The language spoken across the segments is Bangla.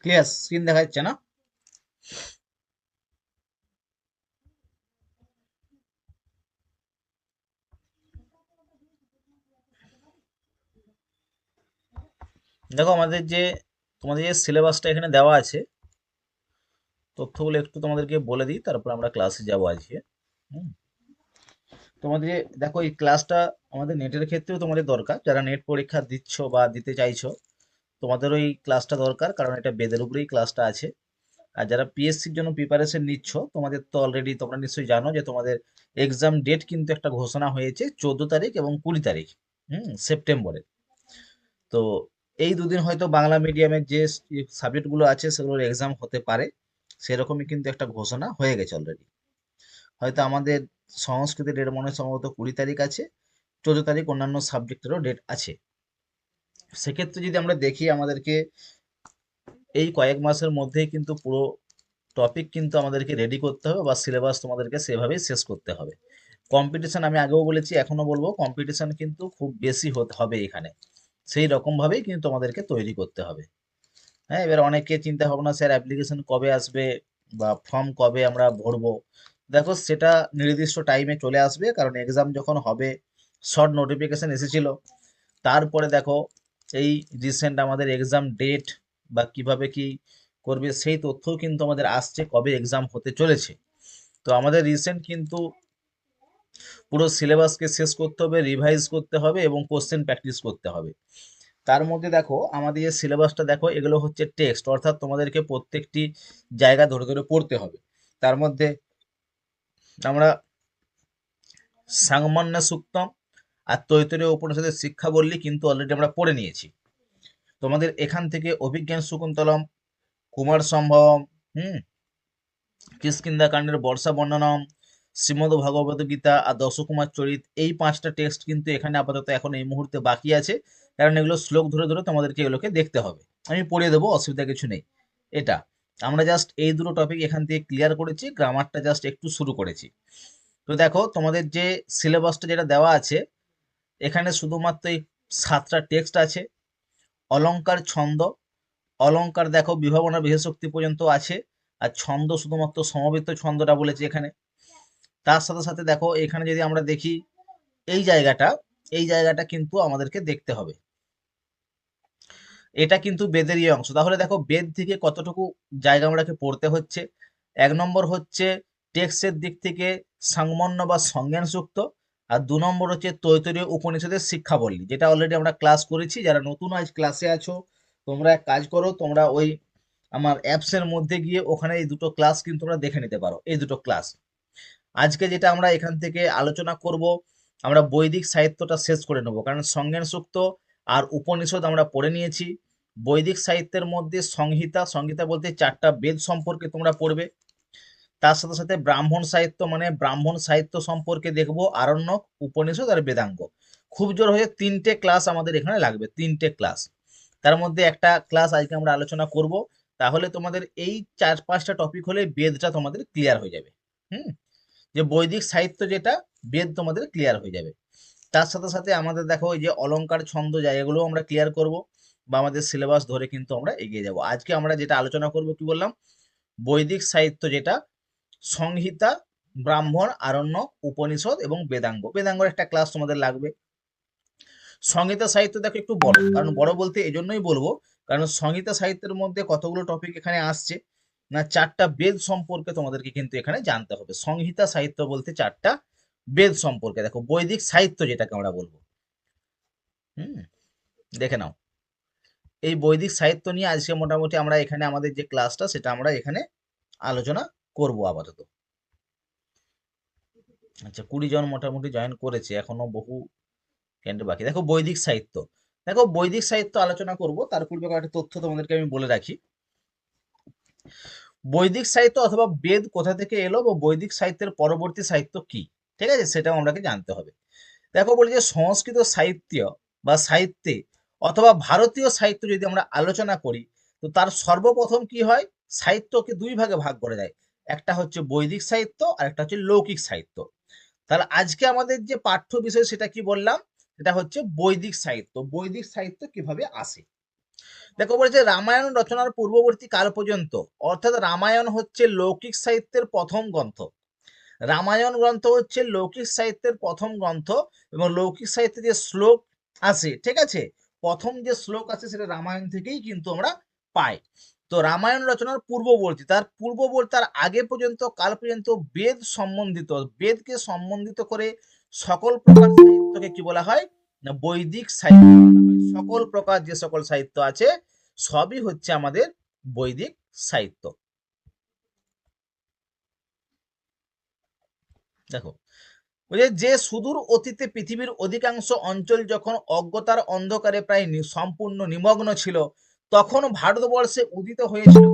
ক্লিয়ার স্ক্রিন দেখা যাচ্ছে না? দেখো তোমাদের যে সিলেবাসটা এখানে দেওয়া আছে, তথ্যগুলো একটু তোমাদেরকে বলে দিই, তারপর আমরা ক্লাসে যাবো আজকে। হুম। তোমাদের দেখো এই ক্লাসটা আমাদের নেটের ক্ষেত্রেও তোমাদের দরকার, যারা নেট পরীক্ষা দিচ্ছ বা দিতে চাইছো তোমাদেরও এই ক্লাসটা দরকার, কারণ এটা বেদের উপরেই ক্লাসটা আছে। আর যারা পিএসসির জন্য প্রিপারেশন নিচ্ছ, তোমাদের তো অলরেডি তোমরা নিশ্চয়ই জানো যে তোমাদের এক্সাম ডেট কিন্তু একটা ঘোষণা হয়েছে 14 তারিখ এবং 20 তারিখ সেপ্টেম্বরে। তো এই দুদিন হয়তো বাংলা মিডিয়ামের যে সাবজেক্টগুলো আছে সেগুলোর এক্সাম হতে পারে, সেরকমই কিন্তু একটা ঘোষণা হয়ে গেছে অলরেডি। হয়তো আমাদের সংস্কৃতের ডেট মনে হয় সম্ভবত 20 তারিখ আছে, 14 তারিখ অন্যান্য সাবজেক্টেরও ডেট আছে। সেক্ষেত্রে যদি আমরা দেখি আমাদেরকে এই কয়েক মাসের মধ্যেই কিন্তু পুরো টপিক কিন্তু আমাদেরকে রেডি করতে হবে, বা সিলেবাস তোমাদেরকে সেভাবেই শেষ করতে হবে। কম্পিটিশন আমি আগেও বলেছি, এখনো বলবো, কম্পিটিশন কিন্তু খুব বেশি হতে হবে এখানে। সেই রকম ভাবেই কিন্তু আমাদেরকে তৈরি করতে হবে। হ্যাঁ, এবার অনেকে চিন্তা ভাবনা, স্যার অ্যাপ্লিকেশন কবে আসবে বা ফর্ম কবে আমরা ভরবো। দেখো সেটা নির্দিষ্ট টাইমে চলে আসবে, কারণ এক্সাম যখন হবে, শর্ট নোটিফিকেশন এসেছিল। তারপরে দেখো এই রিসেন্ট আমাদের এক্সাম ডেট বা কিভাবে কি করবে সেই তথ্যও কিন্তু আমাদের আসছে, কবে এক্সাম হতে চলেছে। তো আমাদের রিসেন্ট কিন্তু পুরো সিলেবাসকে শেষ করতে হবে, রিভাইজ করতে হবে এবং কোশ্চেন প্র্যাকটিস করতে হবে। তার মধ্যে দেখো আমাদের যে সিলেবাসটা দেখো, এগুলো হচ্ছে টেক্সট, অর্থাৎ তোমাদেরকে প্রত্যেকটি জায়গা ধরে ধরে পড়তে হবে। তার মধ্যে আমরা সাংমান্য সুক্তম আর তৈতরীয় উপনিষদের শিক্ষা বললি কিন্তু অলরেডি আমরা পড়ে নিয়েছি। তোমাদের এখান থেকে অভিজ্ঞান শকুন্তলম, কুমার সম্ভবম, হুম, কিষ্কিন্ধা কাণ্ডের বর্ষা বর্ণনম, শ্রীমদ্ ভগবত গীতা আর দশকুমার চরিত, এই 5টা টেক্সট কিন্তু এখানে আপাতত এখন এই মুহূর্তে বাকি আছে, কারণ এগুলো শ্লোক ধরে ধরে তোমাদেরকে এগুলোকে দেখতে হবে। আমি পড়িয়ে দেবো, অসুবিধা কিছু নেই। এটা আমরা জাস্ট এই দুটো টপিক এখান থেকে ক্লিয়ার করেছি, গ্রামারটা জাস্ট একটু শুরু করেছি। তো দেখো তোমাদের যে সিলেবাসটা যেটা দেওয়া আছে, এখানে শুধুমাত্র এই 7টা টেক্সট আছে। অলংকার, ছন্দ, অলংকার দেখো বিভাবনা বিশেষোক্তি পর্যন্ত আছে। আর ছন্দ শুধুমাত্র সমবেত ছন্দটা বলেছে এখানে। তার সাথে সাথে দেখো এখানে যদি আমরা দেখি এই জায়গাটা, এই জায়গাটা কিন্তু আমাদেরকে দেখতে হবে। এটা কিন্তু বেদেরই অংশ। তাহলে দেখো বেদ থেকে কতটুকু জায়গা আমাদেরকে পড়তে হচ্ছে। 1 নম্বর হচ্ছে টেক্সটের দিক থেকে সাংমন্য বা সংজ্ঞান সূক্ত। আর 2 নম্বর হচ্ছে তৈতরীয় উপনিষদের শিক্ষাবলী, যেটা অলরেডি আমরা ক্লাস করেছি। যারা নতুন আজ ক্লাসে আছো, তোমরা এক কাজ করো, তোমরা ওই আমার অ্যাপসের মধ্যে গিয়ে ওখানে এই দুটো ক্লাস কিন্তু তোমরা দেখে নিতে পারো, এই দুটো ক্লাস। আজকে যেটা আমরা এখান থেকে আলোচনা করব, আমরা বৈদিক সাহিত্যটা শেষ করে নেব, কারণ সংজ্ঞান সূক্ত আর উপনিষদ আমরা পড়ে নিয়েছি। বৈদিক সাহিত্যের মধ্যে সংহিতা, সংহিতা বলতে 4টা বেদ সম্পর্কে তোমরা পড়বে। তার সাথে সাথে ব্রাহ্মণ সাহিত্য, মানে ব্রাহ্মণ সাহিত্য সম্পর্কে দেখবো, আরণ্যক, উপনিষদ আর বেদাঙ্গ। খুব জোর হয়ে 3টে ক্লাস আমাদের এখানে লাগবে, 3টে ক্লাস। তার মধ্যে একটা ক্লাস আজকে আমরা আলোচনা করব। তাহলে তোমাদের এই 4-5টা টপিক হলে বেদটা তোমাদের ক্লিয়ার হয়ে যাবে। হুম, যে বৈদিক সাহিত্য যেটা, বেদ তোমাদের ক্লিয়ার হয়ে যাবে। তার সাথে সাথে আমাদের দেখো এই যে অলংকার, ছন্দ, জায়গাগুলো আমরা ক্লিয়ার করব, বা আমাদের সিলেবাস ধরে কিন্তু আমরা এগিয়ে যাব। আজকে আমরা যেটা আলোচনা করব কি বললাম, বৈদিক সাহিত্য যেটা, সংহিতা, ব্রাহ্মণ, আরণ্যক, উপনিষদ এবং বেদাঙ্গ। বেদাঙ্গর একটা ক্লাস তোমাদের লাগবে। সংহিতা সাহিত্য দেখো একটু বড়, কারণ বড় বলতে এজন্যই বলবো, কারণ সংহিতা সাহিত্যের মধ্যে কতগুলো টপিক এখানে আসছে না, 4টা বেদ সম্পর্কে তোমাদেরকে কিন্তু এখানে জানতে হবে। সংহিতা সাহিত্য বলতে 4টা বেদ সম্পর্কে, দেখো বৈদিক সাহিত্য যেটাকে আমরা বলবো। হুম, দেখে নাও, এই বৈদিক সাহিত্য নিয়ে আজকে মোটামুটি আমরা এখানে আমাদের যে ক্লাসটা সেটা আমরা এখানে আলোচনা করব আপাতত। আচ্ছা, 20 জন মোটামুটি জয়েন করেছে, এখনো বহু ক্যান্ডিডেট বাকি। দেখো বৈদিক সাহিত্য, দেখো বৈদিক সাহিত্য আলোচনা করব, তার পূর্বে কয়েকটা তথ্য তোমাদেরকে আমি বলে রাখি। বৈদিক সাহিত্য অথবা বেদ কোথা থেকে এলো, বা বৈদিক সাহিত্যের পরবর্তী সাহিত্য কি, ঠিক আছে, সেটাও আমাকে জানতে হবে। দেখো বলি যে সংস্কৃত সাহিত্য বা সাহিত্যে অথবা ভারতীয় সাহিত্য যদি আমরা আলোচনা করি, তো তার সর্বপ্রথম কি হয়, সাহিত্যকে 2 ভাগে ভাগ করে দেয়। একটা হচ্ছে বৈদিক সাহিত্য আর একটা হচ্ছে লৌকিক সাহিত্য। তাহলে আজকে আমাদের যে পাঠ্য বিষয় সেটা কি বললাম, সেটা হচ্ছে বৈদিক সাহিত্য। বৈদিক সাহিত্য কিভাবে আসে, দেখো বলেছে রামায়ণ রচনার পূর্ববর্তী কাল পর্যন্ত, অর্থাৎ রামায়ণ হচ্ছে লৌকিক সাহিত্যের প্রথম গ্রন্থ। রামায়ণ গ্রন্থ হচ্ছে লৌকিক সাহিত্যের প্রথম গ্রন্থ, এবং লৌকিক সাহিত্যে যে শ্লোক আছে, ঠিক আছে, প্রথম যে শ্লোক আছে সেটা রামায়ণ থেকেই কিন্তু আমরা পাই। তো রামায়ণ রচনার পূর্ববর্তী, তার আগে পর্যন্ত কাল পর্যন্ত বেদ সম্বন্ধিত, বেদকে সম্বন্ধিত করে সকল প্রকার সাহিত্যকে কি বলা হয় না বৈদিক সাহিত্য বলা হয়। সকল প্রকার যে সকল সাহিত্য আছে সবই হচ্ছে আমাদের বৈদিক সাহিত্য। দেখো যে সুদূর অতীতে পৃথিবীর অধিকাংশ অঞ্চল যখন অজ্ঞতার অন্ধকারে প্রায় সম্পূর্ণ নিমগ্ন ছিল, তখন ভারতবর্ষে উদিত হয়েছিল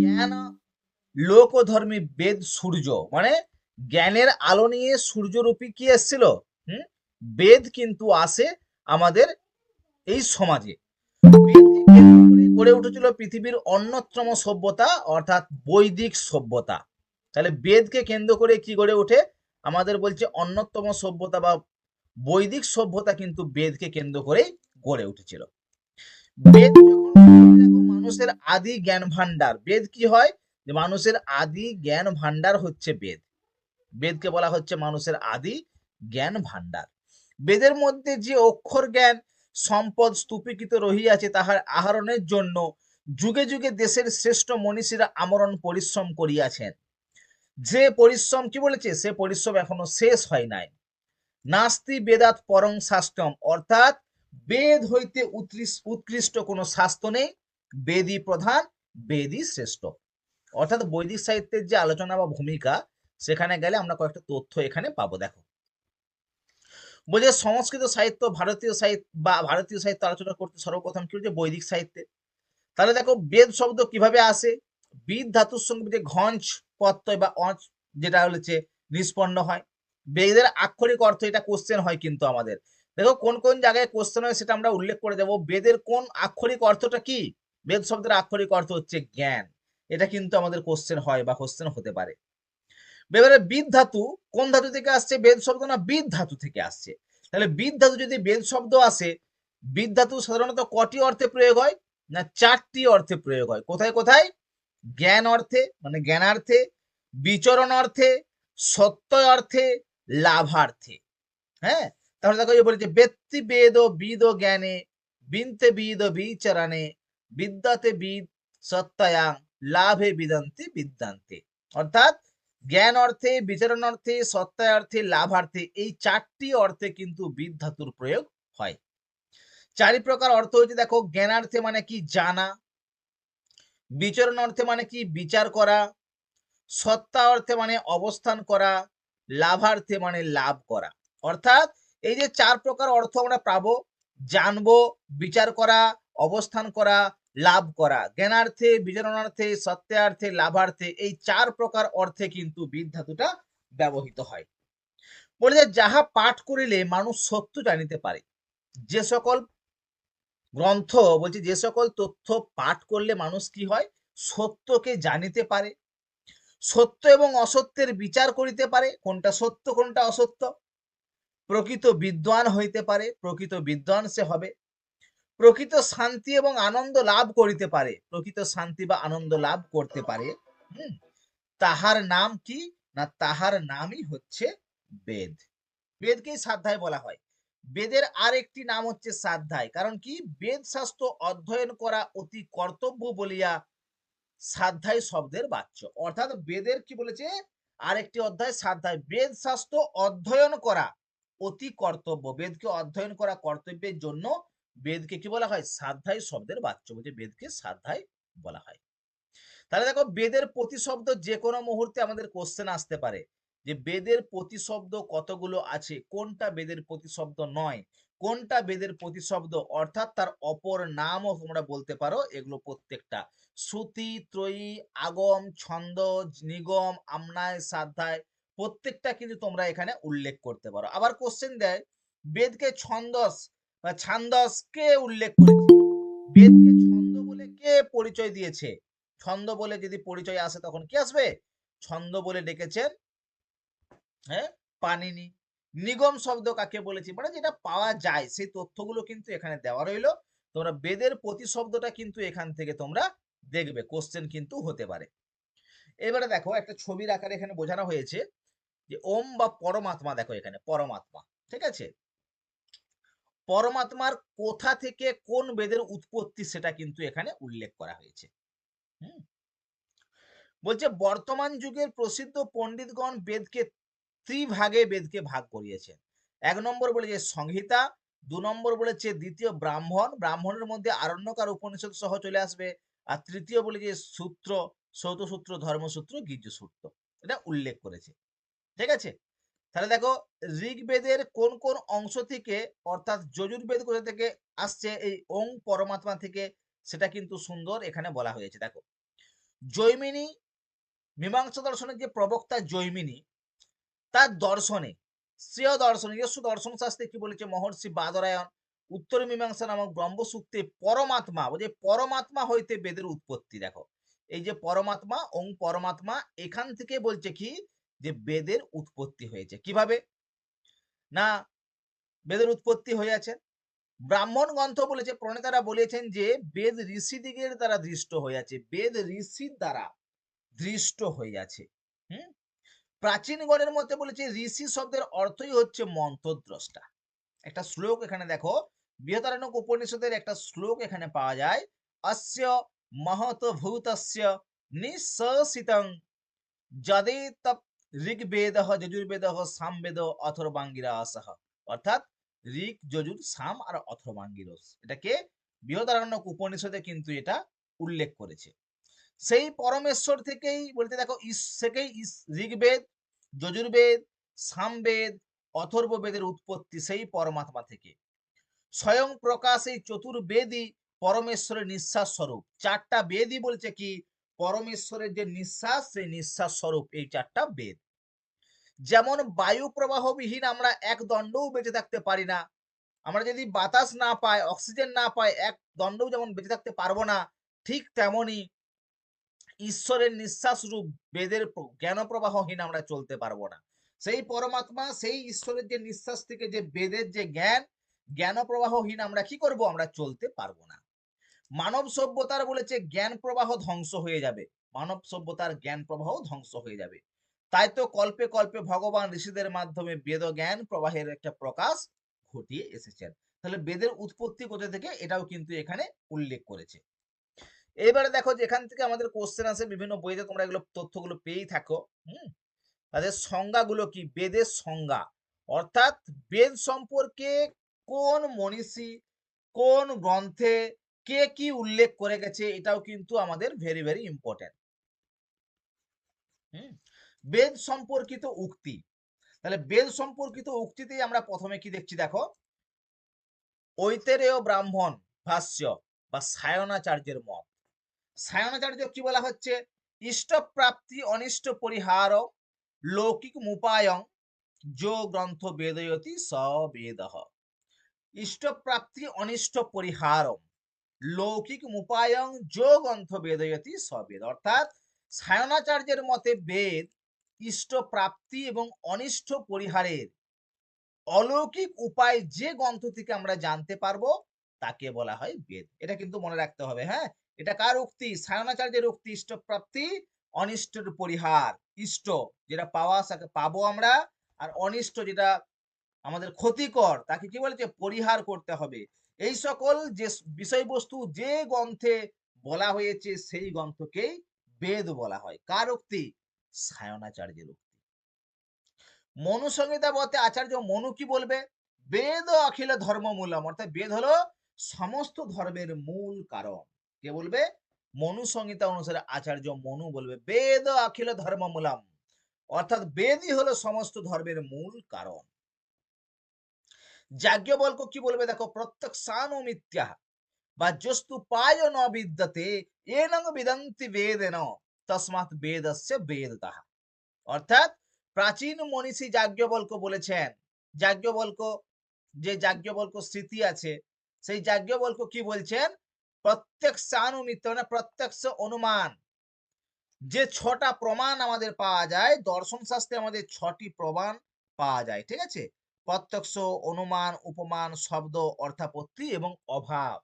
জ্ঞান লোকধর্মী বেদ সূর্য, মানে জ্ঞানের আলো নিয়ে সূর্যরূপী কি এসেছিল, হুম, বেদ কিন্তু আসে আমাদের এই সমাজে। বেদকে কেন্দ্র করে গড়ে উঠেছিল পৃথিবীর অন্যতম সভ্যতা, অর্থাৎ বৈদিক সভ্যতা। তাহলে বেদকে কেন্দ্র করে কি গড়ে ওঠে, আমাদের বলছে অন্যতম সভ্যতা বা বৈদিক সভ্যতা কিন্তু বেদকে কেন্দ্র করেই গড়ে উঠেছিল। বেদ যখন দেখো মানুষের আদি জ্ঞান ভান্ডার, বেদ কি হয় যে মানুষের আদি জ্ঞান ভান্ডার হচ্ছে বেদ। বেদকে বলা হচ্ছে মানুষের আদি জ্ঞান ভান্ডার। বেদের মধ্যে যে অক্ষর জ্ঞান সম্পদ স্তূপীকৃত রহিয়াছে, তাহার আহরণের জন্য যুগে যুগে দেশের শ্রেষ্ঠ মনীষীরা আমরণ পরিশ্রম করিয়াছেন। যে পরিশ্রম কি বলেছে, সে পরিশ্রম এখনো শেষ হয় নাই। নাস্তি বেদাত পরং শাস্ত্রম, অর্থাৎ বেদ হইতে উৎকৃষ্ট কোন শাস্ত্র নেই, বেদই প্রধান, বেদই শ্রেষ্ঠ। অর্থাৎ বৈদিক সাহিত্যের যে আলোচনা বা ভূমিকা, সেখানে গেলে আমরা কয়েকটা তথ্য এখানে পাবো। দেখো বলছে সংস্কৃত সাহিত্য ভারতীয় সাহিত্য আলোচনা করতে সর্বপ্রথম কি হচ্ছে বৈদিক সাহিত্যে। তাহলে দেখো বেদ শব্দ কিভাবে আসে, বিদ ধাতুর সঙ্গে যে ঘঞ্চ প্রত্যয় বা অঞ্চ যেটা হচ্ছে নিষ্পন্ন হয়। বেদের আক্ষরিক অর্থ, এটা কোশ্চেন হয় কিন্তু আমাদের, দেখো কোন কোন জায়গায় কোশ্চেন হয় সেটা আমরা উল্লেখ করে দেবো। বেদের কোন আক্ষরিক অর্থটা কি, বেদ শব্দের আক্ষরিক অর্থ হচ্ছে জ্ঞান, এটা কিন্তু আমাদের কোশ্চেন হয় বা কোশ্চেন হতে পারে। এবারে বিদ ধাতু কোন ধাতু থেকে আসছে, বেদ শব্দ না বিদ ধাতু থেকে আসছে। তাহলে বিদ ধাতু যদি বেদ শব্দ আসে, বিদ ধাতু সাধারণত কটি অর্থে প্রয়োগ হয় না চারটি অর্থে প্রয়োগ হয়। কোথায় কোথায়, জ্ঞান অর্থে মানে জ্ঞানার্থে, বিচরণ অর্থে, সত্য অর্থে, লাভার্থে। হ্যাঁ, তাহলে দেখো যে বলেছে ব্যক্তি বেদ ও বিদ ও জ্ঞানে, বিনতে বিদ ও বিচরণে, বিদ্যাতে বিদ সত্যায়াং, লাভে বিদন্তি বিদ্যান্তে। অর্থাৎ জ্ঞান অর্থে, বিচরণ অর্থে, সত্যায় অর্থে, লাভার্থে, এই চারটি অর্থে কিন্তু বিদ ধাতুর প্রয়োগ হয়। চারি প্রকার অর্থ হচ্ছে দেখো, জ্ঞানার্থে মানে কি জানা, বিচরণ অর্থে মানে কি বিচার করা, সত্তা অর্থে মানে অবস্থান করা, লাভার্থে মানে লাভ করা। অর্থাৎ এই যে চার প্রকার অর্থ আমরা পাবো, জানবো, বিচার করা, অবস্থান করা, লাভ করা, জ্ঞানার্থে, বিচরণার্থে, সত্যার্থে, লাভার্থে, এই চার প্রকার অর্থে কিন্তু বিদ ধাতুটা ব্যবহৃত হয়। বলে যে যাহা পাঠ করিলে মানুষ সত্য জানিতে পারে, যে সকল গ্রন্থ বলছি যে সকল তথ্য পাঠ করলে মানুষ কি হয় সত্যকে জানিতে পারে, সত্য এবং অসত্যের বিচার করিতে পারে, কোনটা সত্য কোনটা অসত্য, প্রকৃত বিদ্বান হইতে পারে, প্রকৃত বিদ্বান সে হবে, প্রকৃত শান্তি এবং আনন্দ লাভ করিতে পারে, প্রকৃত শান্তি বা আনন্দ লাভ করতে পারে। তাহার নাম কি না, তাহার নামই হচ্ছে বেদ। বেদকেই স্বাধ্যায় বলা হয়। বেদের আর একটি নাম হচ্ছে স্বাধ্যায়, কারণ কি বেদ শাস্ত্র অধ্যয়ন করা অতি কর্তব্য বলিয়া স্বাধ্যায় শব্দের বাচ্য। অর্থাৎ বেদের কি বলেছে আরেকটি অধ্যায় স্বাধ্যায়, বেদ শাস্ত্র অধ্যয়ন করা অতি কর্তব্য, বেদকে অধ্যয়ন করা কর্তব্যের জন্য বেদকে কি বলা হয় স্বাধ্যায় শব্দের বাচ্য, বলছে বেদকে স্বাধ্যায় বলা হয়। তাহলে দেখো বেদের প্রতিশব্দ যে কোনো মুহূর্তে আমাদের কোশ্চেন আসতে পারে যে বেদের প্রতিশব্দ কতগুলো আছে, কোনটা বেদের প্রতিশব্দ নয়, কোনটা বেদের প্রতিশব্দ, অর্থাৎ তার অপর নামও তোমরা বলতে পারো। এগুলো প্রত্যেকটা শ্রুতি, ত্রয়ী, আগম, ছন্দ, নিগম, আমনায়, সাধ্যায়, প্রত্যেকটা কিন্তু তোমরা এখানে উল্লেখ করতে পারো। আবার কোশ্চেন দেয় বেদকে ছন্দস বা ছান্দস কে উল্লেখ করেছে, বেদকে ছন্দ বলে কে পরিচয় দিয়েছে, ছন্দ বলে যদি পরিচয় আসে তখন কি আসবে, ছন্দ বলে ডেকেছেন হ্যাঁ পানিনি। নিগম শব্দ কাকে বলেছি, মানে যেটা পাওয়া যায় সেই তথ্যগুলো কিন্তু এখানে দেওয়া রইলো। তোমরা বেদের প্রতিশব্দটা কিন্তু এখান থেকে তোমরা দেখবে, কোশ্চেন কিন্তু হতে পারে। এবারে দেখো একটা ছবির আকারে এখানে বোঝানো হয়েছে যে ওম বা পরমাত্মা, দেখো এখানে পরমাত্মা, ঠিক আছে, পরমাত্মার কোথা থেকে কোন বেদের উৎপত্তি সেটা কিন্তু এখানে উল্লেখ করা হয়েছে। হুম, বলছে বর্তমান যুগের প্রসিদ্ধ পণ্ডিতগণ বেদকে ত্রিভাগে বেদকে ভাগ করিয়েছেন। ১ নম্বর বলেছে সংহিতা, ২ নম্বর বলেছে দ্বিতীয় ব্রাহ্মণ, ব্রাহ্মণের মধ্যে আরণ্যক আর উপনিষদ সহ চলে আসবে, আর তৃতীয় বলেছে সূত্র, সৌতসূত্র, ধর্মসূত্র, গীর্যসূত্র, এটা উল্লেখ করেছে। ঠিক আছে, তাহলে দেখো ঋগ্বেদের কোন কোন অংশ থেকে, অর্থাৎ যজুর্বেদ কোথা থেকে আসছে, এই ওং পরমাত্মা থেকে, সেটা কিন্তু সুন্দর এখানে বলা হয়েছে। দেখো জৈমিনী, মীমাংসা দর্শনের যে প্রবক্তা জৈমিনী, তার দর্শনে, শ্রেয় দর্শনে, নিজস্ব দর্শন শাস্ত্রে কি বলেছে, মহর্ষি বাদরায়ণ উত্তর মীমাংসা নামক ব্রহ্মসূত্রে পরমাত্মা, বলছে পরমাত্মা হইতে বেদের উৎপত্তি। দেখো এই যে পরমাত্মা, ওং পরমাত্মা, এখান থেকে বলছে কি যে বেদের উৎপত্তি হয়েছে। কিভাবে না বেদের উৎপত্তি হয়েছে, ব্রাহ্মণ গ্রন্থ বলেছে, প্রণেতারা বলেছেন যে বেদ ঋষিদিগের দ্বারা দৃষ্ট হইয়াছে, বেদ ঋষির দ্বারা দৃষ্ট হইয়াছে। হুম, প্রাচীনগণের মধ্যে বলেছে ঋষি শব্দের অর্থই হচ্ছে মন্ত্রদ্রষ্টা। একটা শ্লোক এখানে দেখো, বৃহদারণ্যক উপনিষদের একটা শ্লোক এখানে পাওয়া যায়, অস্য মহত ভূতস্য নিঃশসিতং যদেতপ ঋগ্বেদঃ যজুর্বেদঃ সামবেদ অথর্বাঙ্গিরাসঃ। অর্থাৎ ঋগ, যজুর, সাম আর অথর্বাঙ্গিরস, এটাকে বৃহদারণ্যক উপনিষদে কিন্তু এটা উল্লেখ করেছে। সেই পরমেশ্বর থেকেই বলতে দেখো ঋগ্বেদ, যজুর্বেদ, সামবেদ, অথর্ববেদের উৎপত্তি সেই পরমাত্মা থেকে। স্বয়ং প্রকাশ এই চতুর্বেদই পরমেশ্বরের নিঃশ্বাস স্বরূপ। 4টা বেদই বলছে কি পরমেশ্বরের যে নিঃশ্বাস, সেই নিঃশ্বাস স্বরূপ এই 4টা বেদ। যেমন বায়ু প্রবাহবিহীন আমরা এক দণ্ডও বেঁচে থাকতে পারি না, আমরা যদি বাতাস না পাই, অক্সিজেন না পাই, এক দণ্ডও যেমন বেঁচে থাকতে পারবো না, ঠিক তেমনি ঈশ্বরের নিঃশ্বাস রূপ বেদের জ্ঞান প্রবাহহীন আমরা চলতে পারবো না। সেই পরমাত্মা, সেই ঈশ্বরের যে নিঃশ্বাস থেকে যে বেদের যে জ্ঞান প্রবাহহীন আমরা কি করব, আমরা চলতে পারবো না। মানব সভ্যতার বলেছে জ্ঞান প্রবাহ ধ্বংস হয়ে যাবে, মানব সভ্যতার জ্ঞান প্রবাহ ধ্বংস হয়ে যাবে। তাই তো কল্পে কল্পে ভগবান ঋষিদের মাধ্যমে বেদ জ্ঞান প্রবাহের একটা প্রকাশ ঘটিয়ে এসেছেন। তাহলে বেদের উৎপত্তি কোথা থেকে, এটাও কিন্তু এখানে উল্লেখ করেছে। এবারে দেখো যেখান থেকে আমাদের কোশ্চেন আসে, বিভিন্ন বইতে তোমরা এগুলো তথ্যগুলো পেয়েই থাকো। তাদের সংজ্ঞাগুলো কি, বেদের সংজ্ঞা, অর্থাৎ বেদ সম্পর্কে কোন মনীষী, কোন গ্রন্থে কে কি উল্লেখ করে গেছে, এটাও কিন্তু আমাদের ভেরি ভেরি ইম্পর্টেন্ট। বেদ সম্পর্কিত উক্তি, তাহলে বেদ সম্পর্কিত উক্তিতেই আমরা প্রথমে কি দেখছি, দেখো ঐতেরেয় ব্রাহ্মণ ভাষ্য বা সায়নাচার্যের মত। সায়নাচার্য কি বলা হচ্ছে, ইষ্টপ্রাপ্তি অনিষ্ট পরিহার লৌকিক মুপায়ং যো গ্রন্থ বেদয়তি স বেদঃ। ইষ্টপ্রাপ্তি অনিষ্ট পরিহারম লৌকিক মুপায়ং যো গ্রন্থ বেদয়তি স বেদ। অর্থাৎ সায়নাচার্যের মতে বেদ ইষ্টপ্রাপ্তি এবং অনিষ্ট পরিহারের অলৌকিক উপায় যে গ্রন্থ থেকে আমরা জানতে পারবো তাকে বলা হয় বেদ। এটা কিন্তু মনে রাখতে হবে। হ্যাঁ, এটা কার উক্তি, সায়নাচার্যের উক্তি। ইষ্টপ্রাপ্তি, অনিষ্টের পরিহার, ইষ্ট যেটা পাবো আমরা, আর অনিষ্ট যেটা আমাদের ক্ষতিকর তাকে কি বলেছে, পরিহার করতে হবে। এই সকল যে বিষয়বস্তু যে গ্রন্থে বলা হয়েছে সেই গ্রন্থকেই বেদ বলা হয়। কার উক্তি, সায়নাচার্যের উক্তি। মনুসংহিতা মতে আচার্য মনু কি বলবে, বেদ অখিল ধর্ম মূলম, অর্থাৎ বেদ হলো সমস্ত ধর্মের মূল কারণ। কে বলবে, মনুসংহিতা অনুসারে আচার্য মনু বলবে বেদ অখিল ধর্ম মূলম, অর্থাৎ বেদই হলো সমস্ত ধর্মের মূল কারণ। যাজ্ঞবল্ক্য কি বলবে, দেখো প্রত্যেক সানো মিথ্যা বা জস্তু পায় ন বিদ্যতে এনেং বিদন্তি বেদেন তস্মাৎ বেদস্য বেদতঃ। অর্থাৎ প্রাচীন মনীষী যাজ্ঞবল্ক্য বলেছেন, যাজ্ঞবল্ক্য যে যাজ্ঞবল্ক্য স্মৃতি আছে, সেই যাজ্ঞবল্ক্য কি বলছেন, প্রত্যেক সানুমিত্য মানে প্রত্যক্ষ অনুমান, যে 6টা প্রমাণ আমাদের পাওয়া যায়, দর্শন শাস্ত্রে আমাদের 6টি প্রমাণ পাওয়া যায়। ঠিক আছে, প্রত্যক্ষ, অনুমান, উপমান, শব্দ, অর্থাপত্তি এবং অভাব।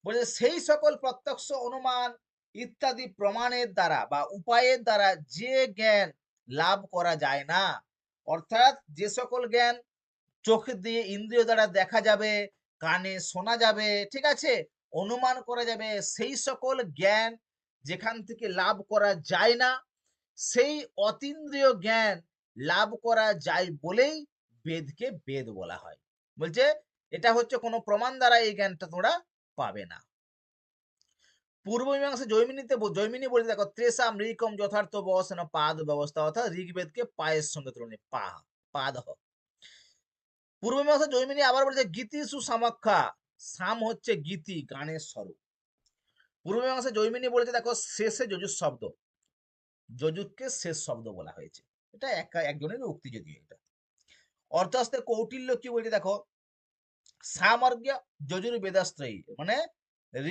বলে সেই সকল প্রত্যক্ষ অনুমান ইত্যাদি প্রমাণের দ্বারা বা উপায়ের দ্বারা যে জ্ঞান লাভ করা যায় না, অর্থাৎ যে সকল জ্ঞান চোখ দিয়ে ইন্দ্রিয় দ্বারা দেখা যাবে, কানে শোনা যাবে, ঠিক আছে, অনুমান করা যাবে, সেই সকল জ্ঞান যেখান থেকে লাভ করা যায় না, সেই অতীন্দ্রিয় জ্ঞান লাভ করা যায় বলেই বেদকে বেদ বলা হয়। বলছে এটা হচ্ছে কোনো প্রমাণ দ্বারা এই জ্ঞানটা তোমরা পাবে না। পূর্ব মীমাংসা জৈমিনী বলে দেখো ত্রেষা মৃকম যথার্থ বসন পাদ ব্যবস্থা, অর্থাৎ ঋগ্বেদকে পায়ের সঙ্গে তুলনা, পাদ। পূর্ব মীমাংসা জৈমিনী আবার বলেছে গীতি সুসামক্ষা, সাম হচ্ছে গীতি, গানের স্বরূপ। পূর্ব মীমাংসা জৈমিনী বলেছে দেখো শেষে যজুর শব্দ, যজুরকে শেষ শব্দ বলা হয়েছে, এটা একজনের উক্তি, যদিও এটা অর্থাস্তে কৌটিল্য কি বলছে দেখো সামর্গ্য যজুর বেদাস্ত্রয়ী, মানে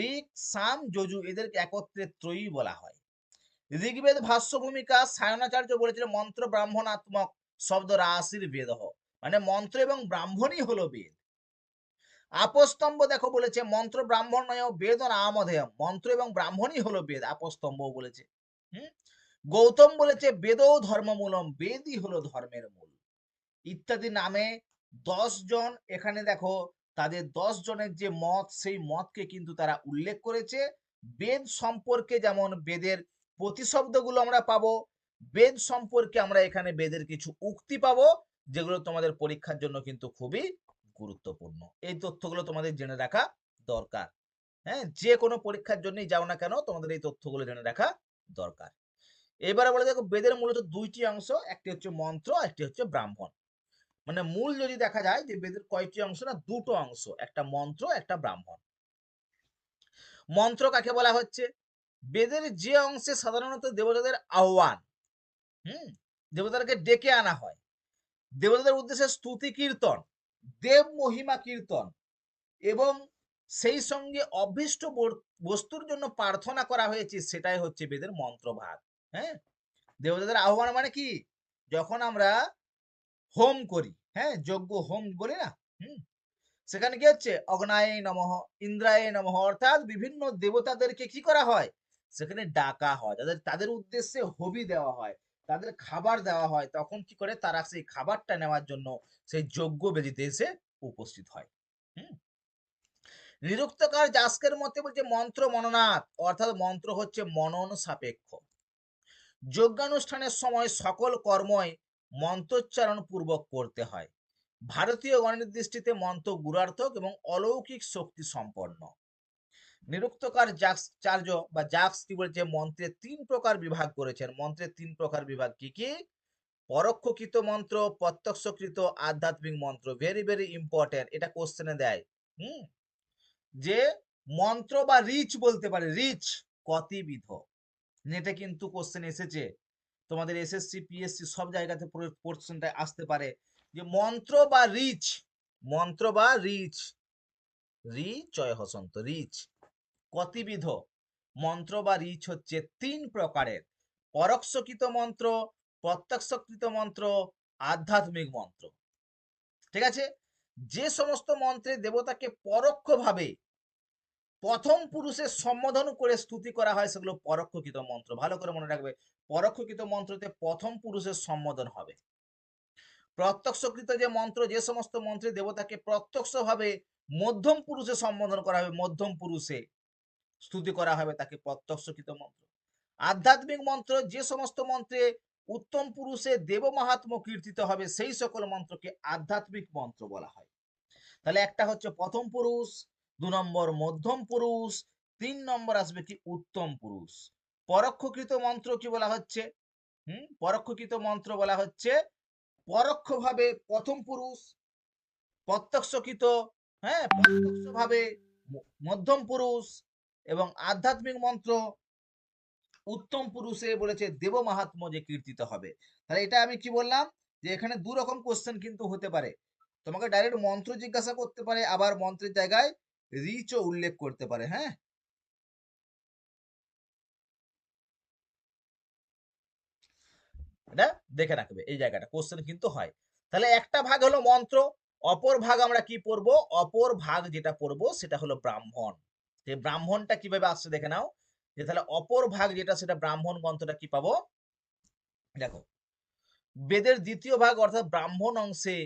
ঋক সাম যজু এদেরকে একত্রে ত্রয়ী বলা হয়। ঋগ্বেদ ভাষ্য ভূমিকা সায়নাচার্য বলেছিলেন মন্ত্র ব্রাহ্মণাত্মক শব্দ রাশির বেদ, মানে মন্ত্র এবং ব্রাহ্মণই হলো বেদ। আপস্তম্ভ দেখো বলেছে মন্ত্র ব্রাহ্মণ নয় বেদ নামধেয়, মন্ত্র এবং ব্রাহ্মণই হলো বেদ, আপস্তম্ভ বলেছে। গৌতম বলেছে বেদও ধর্মমূলম, বেদই হলো ধর্মের মূল, ইত্যাদি নামে 10 জন এখানে দেখো তাদের 10 জনের যে মত, সেই মতকে কিন্তু তারা উল্লেখ করেছে। বেদ সম্পর্কে যেমন বেদের প্রতিশব্দগুলো আমরা পাবো, বেদ সম্পর্কে আমরা এখানে বেদের কিছু উক্তি পাবো, যেগুলো তোমাদের পরীক্ষার জন্য কিন্তু খুবই গুরুত্বপূর্ণ। এই তথ্যগুলো তোমাদের জেনে রাখা দরকার। হ্যাঁ, যে কোনো পরীক্ষার জন্যই যাও না কেন তোমাদের এই তথ্যগুলো জেনে রাখা দরকার। এবারে বলে দেখো বেদের মূলত দুইটি অংশ, একটি হচ্ছে মন্ত্র, একটি হচ্ছে ব্রাহ্মণ। মানে মূল যদি দেখা যায় যে বেদের কয়টি অংশ না, দুটো অংশ, একটা মন্ত্র একটা ব্রাহ্মণ। মন্ত্র কাকে বলা হচ্ছে, বেদের যে অংশে সাধারণত দেবতাদের আহ্বান, দেবতাদেরকে ডেকে আনা হয়, দেবতাদের উদ্দেশ্যে স্তুতি কীর্তন, দেব মহিমা কীর্তন এবং সেই সঙ্গে অভীষ্ট বস্তুর জন্য প্রার্থনা করা হয়েছে, সেটাই হচ্ছে বেদের মন্ত্রভাগ। হ্যাঁ, দেবতাদের আহ্বান মানে কি, যখন আমরা হোম করি, হ্যাঁ যজ্ঞ হোম বলি না, সেখানে কি হচ্ছে অগ্নায় নমঃ ইন্দ্রায় নমঃ, অর্থাৎ বিভিন্ন দেবতাদেরকে কি করা হয়, সেখানে ডাকা হয়, তাদের উদ্দেশ্যে হবি দেওয়া হয়, তাদের খাবার দেওয়া হয়, তখন কি করে তারা সেই খাবারটা নেওয়ার জন্য সেই যজ্ঞ বেদিতে এসে উপস্থিত হয়। নিরুক্তকার যাস্কের মতে বলছে মন্ত্র মননাথ, অর্থাৎ মন্ত্র হচ্ছে মনন সাপেক্ষ। যজ্ঞানুষ্ঠানের সময় সকল কর্মই মন্ত্রোচ্চারণ পূর্বক করতে হয়। ভারতীয় গণের দৃষ্টিতে মন্ত্র গুরার্থক এবং অলৌকিক শক্তি সম্পন্ন। নিরুক্তকার চার্য বা জাক্স কি বলছে, মন্ত্রের 3 প্রকার বিভাগ করেছেন। মন্ত্রের 3 প্রকার বিভাগ কি কি, পরোক্ষকৃত মন্ত্র, প্রত্যক্ষকৃত আধ্যাত্মিক মন্ত্র। ভেরি ভেরি ইম্পর্টেন্ট, এটা কোশ্চেনে দেয়। যে মন্ত্র বা রিচ বলতে পারে, রিচ কতিবিধ, নেটে কিন্তু কোশ্চেন এসেছে, তোমাদের এসএসসি পিএসসি সব জায়গাতে কোশ্চেনটা আসতে পারে যে মন্ত্র বা রিচ, মন্ত্র বা রিচ, রিচয় হসন্ত, রিচ কতিবিধ, মন্ত্র বা রিচ হচ্ছে 3 প্রকারের, পরোক্ষকৃত মন্ত্র, প্রত্যক্ষকৃত মন্ত্র, আধ্যাত্মিক মন্ত্র। ঠিক আছে, যে সমস্ত মন্ত্রে দেবতাকে পরোক্ষভাবে প্রথম পুরুষের সম্বোধন করে স্তুতি করা হয় সেগুলো পরোক্ষকৃত মন্ত্র। ভালো করে মনে রাখবে, পরোক্ষকৃত মন্ত্রতে প্রথম পুরুষের সম্বোধন হবে। প্রত্যক্ষকৃত যে মন্ত্র, যে সমস্ত মন্ত্রে দেবতাকে প্রত্যক্ষভাবে মধ্যম পুরুষে সম্বোধন করা হবে, মধ্যম পুরুষে স্তুতি করা হবে, তাকে প্রত্যক্ষকৃত মন্ত্র। আধ্যাত্মিক মন্ত্র, যে সমস্ত মন্ত্রে উত্তম পুরুষে দেব মাহাত্ম্য কীর্তিত হবে, সেই সকল মন্ত্রকে আধ্যাত্মিক মন্ত্র বলা হয়। তাহলে একটা হচ্ছে প্রথম পুরুষ, 2 নম্বর মধ্যম পুরুষ, 3 নম্বর আসবে কি উত্তম পুরুষ। পরোক্ষকৃত মন্ত্র কি বলা হচ্ছে, পরোক্ষকৃত মন্ত্র বলা হচ্ছে পরোক্ষভাবে প্রথম পুরুষ, প্রত্যক্ষকৃত, হ্যাঁ প্রত্যক্ষভাবে মধ্যম পুরুষ, এবং আধ্যাত্মিক মন্ত্র উত্তম পুরুষে বলেছে দেব মাহাত্ম্য যে কীর্তিত হবে। তাহলে এটা আমি কি বললাম যে এখানে 2 রকম কোশ্চেন কিন্তু হতে পারে, তোমাকে ডাইরেক্ট মন্ত্র জিজ্ঞাসা করতে পারে, আবার মন্ত্রের জায়গায় রিচও উল্লেখ করতে পারে। হ্যাঁ, এটা দেখে রাখবে, এই জায়গাটা কোশ্চেন কিন্তু হয়। তাহলে একটা ভাগ হলো মন্ত্র, অপর ভাগ আমরা কি পড়বো, অপর ভাগ যেটা পড়বো সেটা হলো ব্রাহ্মণ। যে ব্রাহ্মণটা কিভাবে আসছে দেখে নাও, যে তাহলে অপর ভাগ যেটা সেটা ব্রাহ্মণ গ্রন্থটা কি পাবো, দেখো বেদের দ্বিতীয় ভাগ অর্থাৎ ব্রাহ্মণ অংশে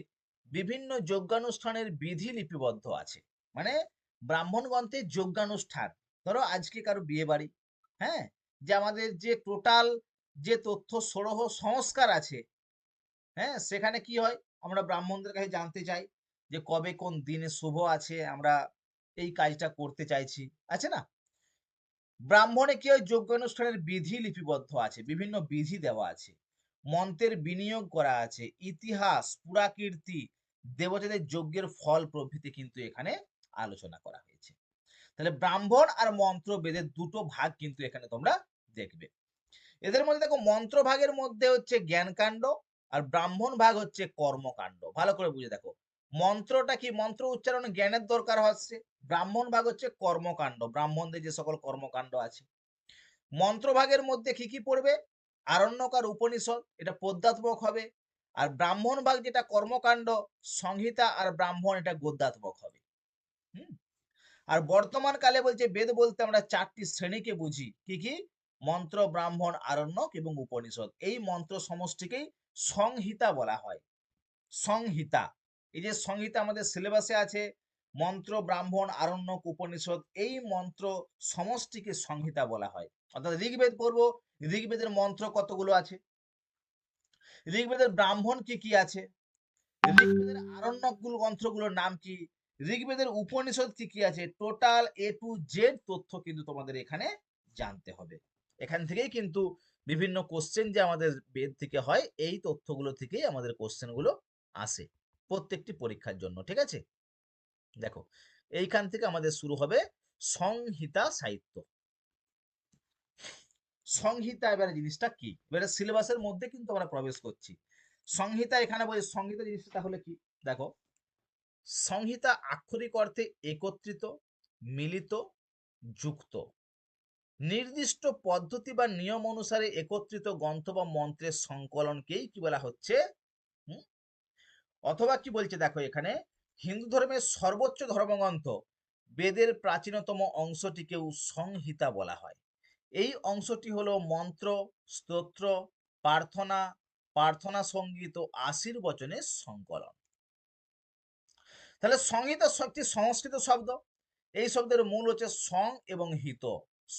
বিভিন্ন যজ্ঞানুষ্ঠানের বিধি লিপিবদ্ধ আছে। মানে ব্রাহ্মণ গ্রন্থে যজ্ঞানুষ্ঠান, ধরো আজকে কারো বিয়ে বাড়ি, হ্যাঁ, যে আমাদের যে টোটাল যে তথ্য সরহ সংস্কার আছে, হ্যাঁ, সেখানে কি হয় আমরা ব্রাহ্মণদের কাছে জানতে চাই যে কবে কোন দিনে শুভ আছে, আমরা এই কাজটা করতে চাইছি, আছে না? ব্রাহ্মণে কি হয়, যজ্ঞানুষ্ঠানের বিধি লিপিবদ্ধ আছে, বিভিন্ন বিধি দেওয়া আছে, মন্ত্রের বিনিয়োগ করা আছে, ইতিহাস, পুরাকীর্তি, দেবতাদের যজ্ঞের ফল প্রভৃতি কিন্তু এখানে আলোচনা করা হয়েছে। তাহলে ব্রাহ্মণ আর মন্ত্র বেদের দুটো ভাগ কিন্তু এখানে তোমরা দেখবে। এদের মধ্যে দেখো মন্ত্র ভাগের মধ্যে হচ্ছে জ্ঞানকাণ্ড আর ব্রাহ্মণ ভাগ হচ্ছে কর্মকাণ্ড। ভালো করে বুঝে দেখো, মন্ত্রটা কি, মন্ত্র উচ্চারণে জ্ঞানের দরকার হচ্ছে, ব্রাহ্মণ ভাগ হচ্ছে কর্মকাণ্ড, ব্রাহ্মণদের যে সকল কর্মকাণ্ড আছে। মন্ত্র ভাগের মধ্যে কি কি পড়বে, আরণ্যক আর উপনিষদ, এটা পদ্যাত্মক হবে। আর ব্রাহ্মণ ভাগ যেটা কর্মকাণ্ড, সংহিতা আর ব্রাহ্মণ, এটা গদ্যাত্মক হবে। আর বর্তমান কালে বলছে বেদ বলতে আমরা চারটি শ্রেণীকে বুঝি, কি কি, মন্ত্র, ব্রাহ্মণ, আরণ্যক এবং উপনিষদ। এই মন্ত্র সমষ্টিকেই সংহিতা বলা হয়। সংহিতা, এই যে সংহিতা আমাদের সিলেবাসে আছে, মন্ত্র, ব্রাহ্মণ, আরণ্যক, উপনিষদ, এই মন্ত্র সমষ্টিকে সংহিতা বলা হয়। অর্থাৎ ঋগ্বেদ পড়বো, ঋগ্বেদের মন্ত্র কতগুলো আছে, ঋগ্বেদের ব্রাহ্মণ কি কি আছে, ঋগ্বেদের আরণ্যক গ্রন্থগুলোর নাম কি, ঋগ্বেদের উপনিষদ কি কি আছে, টোটাল এ টু জেড তথ্য কিন্তু তোমাদের এখানে জানতে হবে। এখান থেকেই কিন্তু বিভিন্ন কোশ্চেন যে আমাদের বেদ থেকে হয়, এই তথ্যগুলো থেকেই আমাদের কোশ্চেন গুলো আসে প্রত্যেকটি পরীক্ষার জন্য। ঠিক আছে, দেখো এইখান থেকে আমাদের শুরু হবে সংহিতা সাহিত্য। সংহিতা এবারে জিনিসটা কি, এবারে সিলেবাসের মধ্যে কিন্তু আমরা প্রবেশ করছি। সংহিতা এখানে বলি, সংহিতা জিনিসটা তাহলে কি, দেখো সংহিতা আক্ষরিক অর্থে একত্রিত, মিলিত, যুক্ত, নির্দিষ্ট পদ্ধতি বা নিয়ম অনুসারে একত্রিত গ্রন্থ বা মন্ত্রের সংকলনকেই কি বলা হচ্ছে। অথবা কি বলছে দেখো এখানে, হিন্দু ধর্মের সর্বোচ্চ ধর্মগ্রন্থ বেদের প্রাচীনতম অংশটিকেও সংহিতা বলা হয়। এই অংশটি হলো মন্ত্র, স্তোত্র, প্রার্থনা, প্রার্থনা সঙ্গীত ও আশীর্বচনের সংকলন। তাহলে সংহিতা একটি সংস্কৃত শব্দ, এই শব্দের মূল হচ্ছে সং এবং হিত,